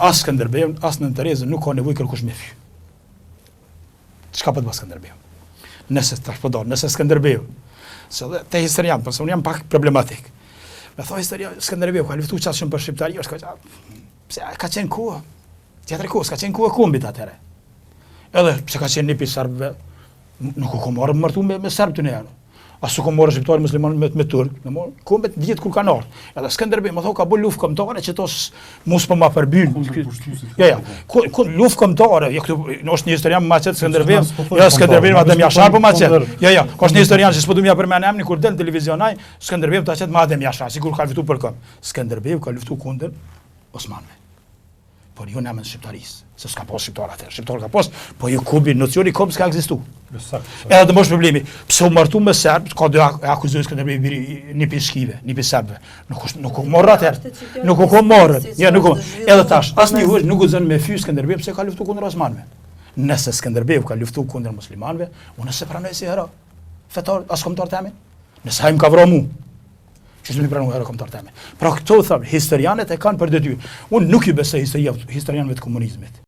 as Skënderbeu, as Nën Terezën nuk ka nevojë kërkush me fy. Çka po të bëj Skënderbeu? Nëse tash po do, nëse Skënderbeu, se te historian, por se unë jam pak problematik. Me thoi historia Skënderbeu ka luftuar çast shumë për shqiptari, është pse ka qenë kohë. Tjetër kohë, ka qenë kohë kombit atëherë. Edhe pse ka qenë nipi serbëve, nuk u ka marrë me serbë të ne. As u ka marrë shqiptar musliman me turk, kombet dihet kur kanë ardhur. Edhe Skënderbeu më thon ka bën luftë kombëtare që tos mos po ma përbyn. Ja. Ku luftë kombëtare, jo këtu është një historian më çet Skënderbeu. Jo Skënderbeu madem Jashar po ma çet. Ja, ka një historian që s'po duam ja përmend emrin kur del në televizionaj, Skënderbeu ta çet madem Jashar, sigur ka luftuar për kom. Skënderbeu ka luftuar kundër Osmanëve. Por jo në emën shqiptarisë, se s'ka pas shqiptar atëherë. Shqiptar ka pas, po jo kubi, nocioni kom s'ka ekzistuar. Edhe të mosh problemi. Pse u martu me serb, ka dy akuzojnë Skënderbeu një piskive, një serbëve. Nuk u morr atëherë. Nuk u morr. Ja, nuk u. Edhe tash, asnjë huaj nuk guxon me fy Skënderbeu pse ka luftuar kundër Osmanëve. Nëse Skënderbeu ka luftuar kundër muslimanëve, unë se pranoj si hero. Fetar as kombëtar tani. Nëse ai më ka vrarë mua. Që nuk pranoj hero kombëtar tani. Pra këto thon historianët e kanë për detyrë. Unë nuk i besoj historianëve të komunizmit.